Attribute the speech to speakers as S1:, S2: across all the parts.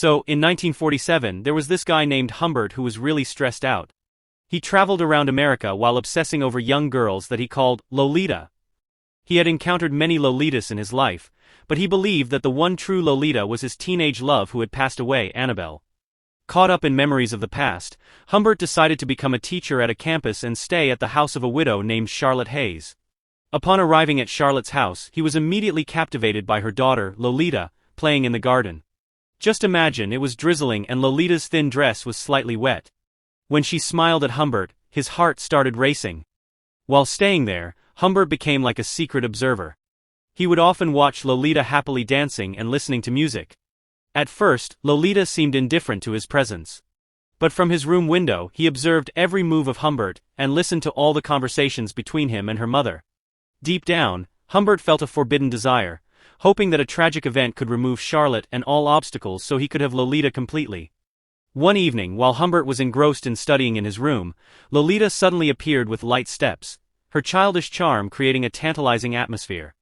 S1: So, in 1947, there was this guy named Humbert who was really stressed out. He traveled around America while obsessing over young girls that he called Lolita. He had encountered many Lolitas in his life, but he believed that the one true Lolita was his teenage love who had passed away, Annabelle. Caught up in memories of the past, Humbert decided to become a teacher at a campus and stay at the house of a widow named Charlotte Hayes. Upon arriving at Charlotte's house, he was immediately captivated by her daughter, Lolita, playing in the garden. Just imagine, it was drizzling and Lolita's thin dress was slightly wet. When she smiled at Humbert, his heart started racing. While staying there, Humbert became like a secret observer. He would often watch Lolita happily dancing and listening to music. At first, Lolita seemed indifferent to his presence. But from his room window, he observed every move of Humbert and listened to all the conversations between him and her mother. Deep down, Humbert felt a forbidden desire, hoping that a tragic event could remove Charlotte and all obstacles so he could have Lolita completely. One evening, while Humbert was engrossed in studying in his room, Lolita suddenly appeared with light steps, her childish charm creating a tantalizing atmosphere.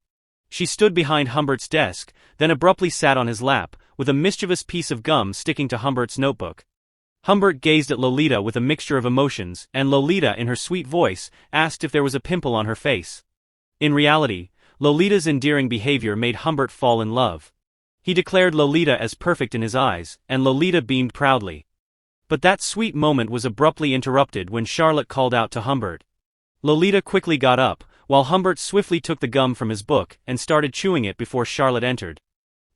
S1: She stood behind Humbert's desk, then abruptly sat on his lap, with a mischievous piece of gum sticking to Humbert's notebook. Humbert gazed at Lolita with a mixture of emotions, and Lolita, in her sweet voice, asked if there was a pimple on her face. In reality, Lolita's endearing behavior made Humbert fall in love. He declared Lolita as perfect in his eyes, and Lolita beamed proudly. But that sweet moment was abruptly interrupted when Charlotte called out to Humbert. Lolita quickly got up, while Humbert swiftly took the gum from his book and started chewing it before Charlotte entered.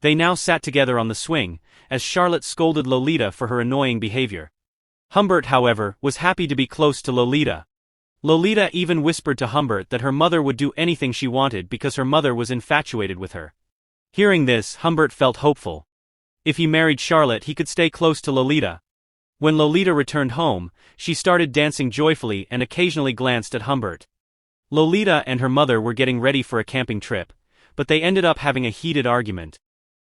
S1: They now sat together on the swing, as Charlotte scolded Lolita for her annoying behavior. Humbert, however, was happy to be close to Lolita. Lolita even whispered to Humbert that her mother would do anything she wanted because her mother was infatuated with her. Hearing this, Humbert felt hopeful. If he married Charlotte, he could stay close to Lolita. When Lolita returned home, she started dancing joyfully and occasionally glanced at Humbert. Lolita and her mother were getting ready for a camping trip, but they ended up having a heated argument.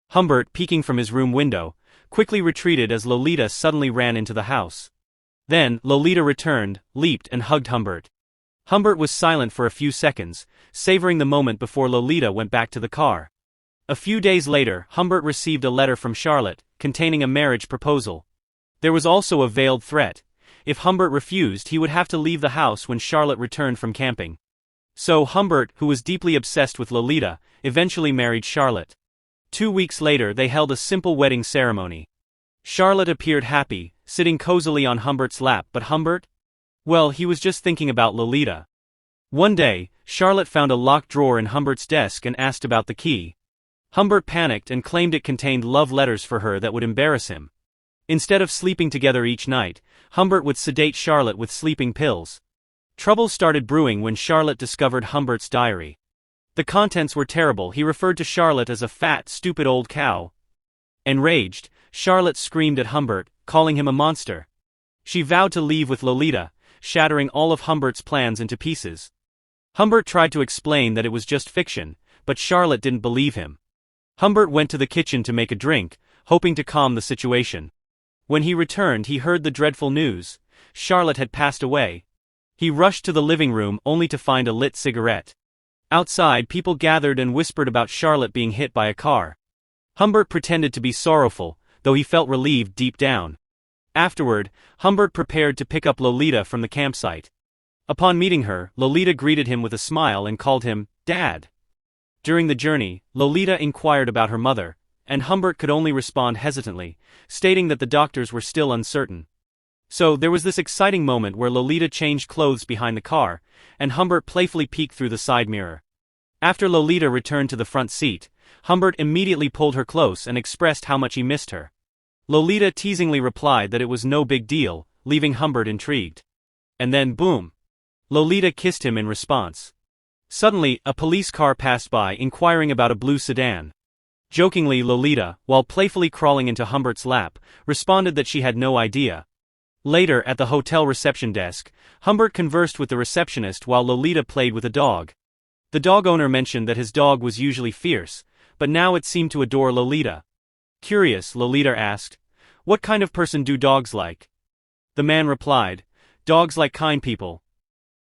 S1: Humbert, peeking from his room window, quickly retreated as Lolita suddenly ran into the house. Then, Lolita returned, leaped and hugged Humbert. Humbert was silent for a few seconds, savoring the moment before Lolita went back to the car. A few days later, Humbert received a letter from Charlotte, containing a marriage proposal. There was also a veiled threat. If Humbert refused, he would have to leave the house when Charlotte returned from camping. So Humbert, who was deeply obsessed with Lolita, eventually married Charlotte. 2 weeks later they held a simple wedding ceremony. Charlotte appeared happy, sitting cozily on Humbert's lap, but Humbert? Well, he was just thinking about Lolita. One day, Charlotte found a locked drawer in Humbert's desk and asked about the key. Humbert panicked and claimed it contained love letters for her that would embarrass him. Instead of sleeping together each night, Humbert would sedate Charlotte with sleeping pills. Trouble started brewing when Charlotte discovered Humbert's diary. The contents were terrible. He referred to Charlotte as a fat, stupid old cow. Enraged, Charlotte screamed at Humbert, calling him a monster. She vowed to leave with Lolita, shattering all of Humbert's plans into pieces. Humbert tried to explain that it was just fiction, but Charlotte didn't believe him. Humbert went to the kitchen to make a drink, hoping to calm the situation. When he returned, he heard the dreadful news: Charlotte had passed away. He rushed to the living room only to find a lit cigarette. Outside, people gathered and whispered about Charlotte being hit by a car. Humbert pretended to be sorrowful, though he felt relieved deep down. Afterward, Humbert prepared to pick up Lolita from the campsite. Upon meeting her, Lolita greeted him with a smile and called him Dad. During the journey, Lolita inquired about her mother, and Humbert could only respond hesitantly, stating that the doctors were still uncertain. So there was this exciting moment where Lolita changed clothes behind the car, and Humbert playfully peeked through the side mirror. After Lolita returned to the front seat, Humbert immediately pulled her close and expressed how much he missed her. Lolita teasingly replied that it was no big deal, leaving Humbert intrigued. And then boom! Lolita kissed him in response. Suddenly, a police car passed by inquiring about a blue sedan. Jokingly, Lolita, while playfully crawling into Humbert's lap, responded that she had no idea. Later, at the hotel reception desk, Humbert conversed with the receptionist while Lolita played with a dog. The dog owner mentioned that his dog was usually fierce, but now it seemed to adore Lolita. Curious, Lolita asked, "What kind of person do dogs like?" The man replied, "Dogs like kind people."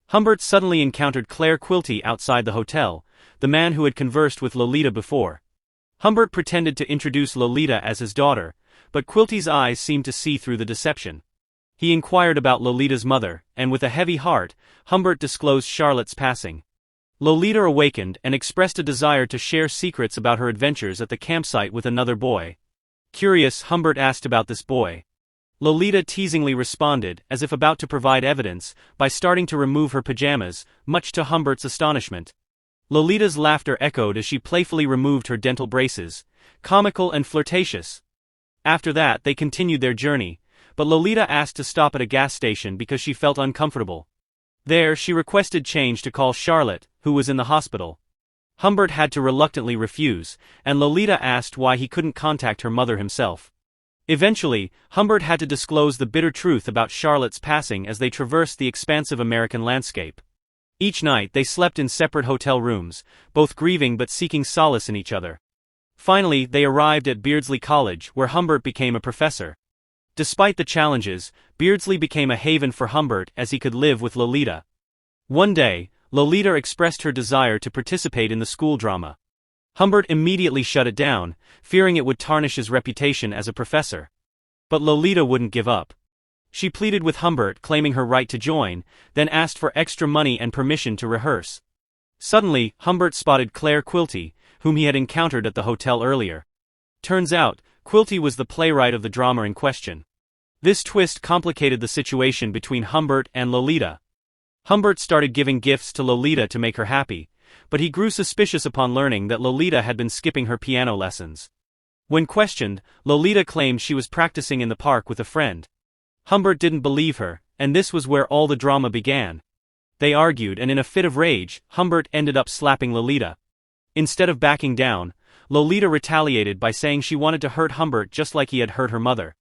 S1: Humbert suddenly encountered Claire Quilty outside the hotel, the man who had conversed with Lolita before. Humbert pretended to introduce Lolita as his daughter, but Quilty's eyes seemed to see through the deception. He inquired about Lolita's mother, and with a heavy heart, Humbert disclosed Charlotte's passing. Lolita awakened and expressed a desire to share secrets about her adventures at the campsite with another boy. Curious, Humbert asked about this boy. Lolita teasingly responded, as if about to provide evidence, by starting to remove her pajamas, much to Humbert's astonishment. Lolita's laughter echoed as she playfully removed her dental braces, comical and flirtatious. After that they continued their journey, but Lolita asked to stop at a gas station because she felt uncomfortable. There she requested change to call Charlotte, who was in the hospital. Humbert had to reluctantly refuse, and Lolita asked why he couldn't contact her mother himself. Eventually, Humbert had to disclose the bitter truth about Charlotte's passing as they traversed the expansive American landscape. Each night they slept in separate hotel rooms, both grieving but seeking solace in each other. Finally, they arrived at Beardsley College, where Humbert became a professor. Despite the challenges, Beardsley became a haven for Humbert as he could live with Lolita. One day, Lolita expressed her desire to participate in the school drama. Humbert immediately shut it down, fearing it would tarnish his reputation as a professor. But Lolita wouldn't give up. She pleaded with Humbert, claiming her right to join, then asked for extra money and permission to rehearse. Suddenly, Humbert spotted Claire Quilty, whom he had encountered at the hotel earlier. Turns out, Quilty was the playwright of the drama in question. This twist complicated the situation between Humbert and Lolita. Humbert started giving gifts to Lolita to make her happy, but he grew suspicious upon learning that Lolita had been skipping her piano lessons. When questioned, Lolita claimed she was practicing in the park with a friend. Humbert didn't believe her, and this was where all the drama began. They argued, and in a fit of rage, Humbert ended up slapping Lolita. Instead of backing down, Lolita retaliated by saying she wanted to hurt Humbert just like he had hurt her mother.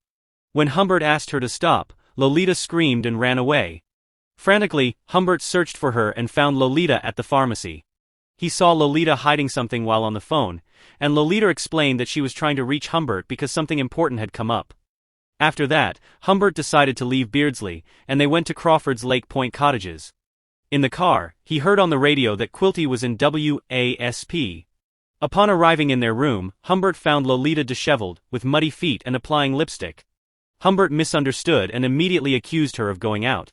S1: When Humbert asked her to stop, Lolita screamed and ran away. Frantically, Humbert searched for her and found Lolita at the pharmacy. He saw Lolita hiding something while on the phone, and Lolita explained that she was trying to reach Humbert because something important had come up. After that, Humbert decided to leave Beardsley, and they went to Crawford's Lake Point cottages. In the car, he heard on the radio that Quilty was in WASP. Upon arriving in their room, Humbert found Lolita disheveled, with muddy feet and applying lipstick. Humbert misunderstood and immediately accused her of going out.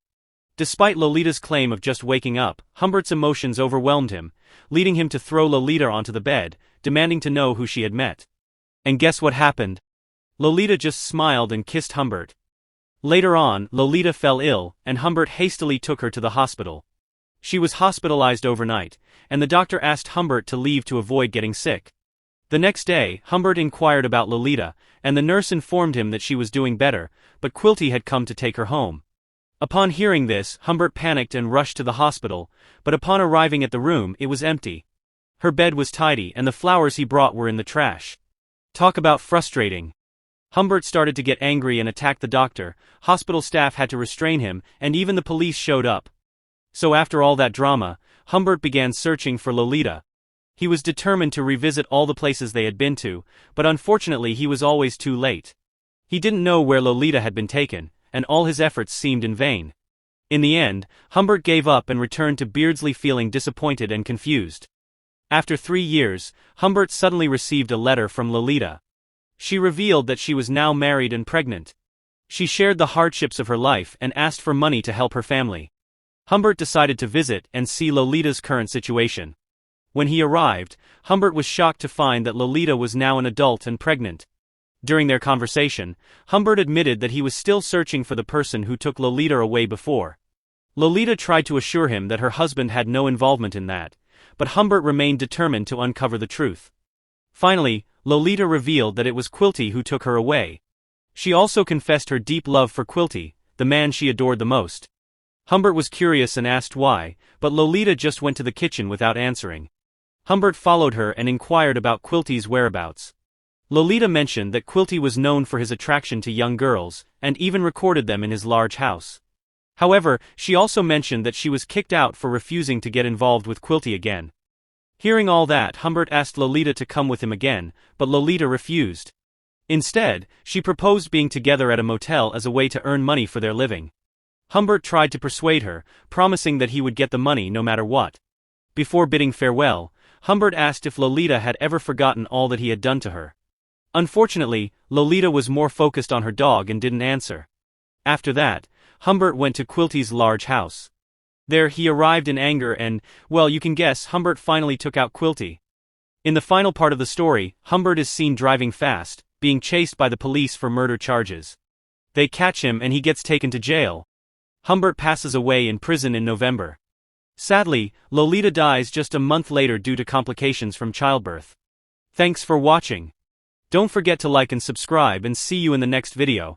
S1: Despite Lolita's claim of just waking up, Humbert's emotions overwhelmed him, leading him to throw Lolita onto the bed, demanding to know who she had met. And guess what happened? Lolita just smiled and kissed Humbert. Later on, Lolita fell ill, and Humbert hastily took her to the hospital. She was hospitalized overnight, and the doctor asked Humbert to leave to avoid getting sick. The next day, Humbert inquired about Lolita, and the nurse informed him that she was doing better, but Quilty had come to take her home. Upon hearing this, Humbert panicked and rushed to the hospital, but upon arriving at the room, it was empty. Her bed was tidy and the flowers he brought were in the trash. Talk about frustrating. Humbert started to get angry and attacked the doctor. Hospital staff had to restrain him, and even the police showed up. So after all that drama, Humbert began searching for Lolita. He was determined to revisit all the places they had been to, but unfortunately he was always too late. He didn't know where Lolita had been taken, and all his efforts seemed in vain. In the end, Humbert gave up and returned to Beardsley feeling disappointed and confused. After 3 years, Humbert suddenly received a letter from Lolita. She revealed that she was now married and pregnant. She shared the hardships of her life and asked for money to help her family. Humbert decided to visit and see Lolita's current situation. When he arrived, Humbert was shocked to find that Lolita was now an adult and pregnant. During their conversation, Humbert admitted that he was still searching for the person who took Lolita away before. Lolita tried to assure him that her husband had no involvement in that, but Humbert remained determined to uncover the truth. Finally, Lolita revealed that it was Quilty who took her away. She also confessed her deep love for Quilty, the man she adored the most. Humbert was curious and asked why, but Lolita just went to the kitchen without answering. Humbert followed her and inquired about Quilty's whereabouts. Lolita mentioned that Quilty was known for his attraction to young girls, and even recorded them in his large house. However, she also mentioned that she was kicked out for refusing to get involved with Quilty again. Hearing all that, Humbert asked Lolita to come with him again, but Lolita refused. Instead, she proposed being together at a motel as a way to earn money for their living. Humbert tried to persuade her, promising that he would get the money no matter what. Before bidding farewell, Humbert asked if Lolita had ever forgotten all that he had done to her. Unfortunately, Lolita was more focused on her dog and didn't answer. After that, Humbert went to Quilty's large house. There he arrived in anger and, well, you can guess, Humbert finally took out Quilty. In the final part of the story, Humbert is seen driving fast, being chased by the police for murder charges. They catch him and he gets taken to jail. Humbert passes away in prison in November. Sadly, Lolita dies just a month later due to complications from childbirth. Thanks for watching. Don't forget to like and subscribe and see you in the next video.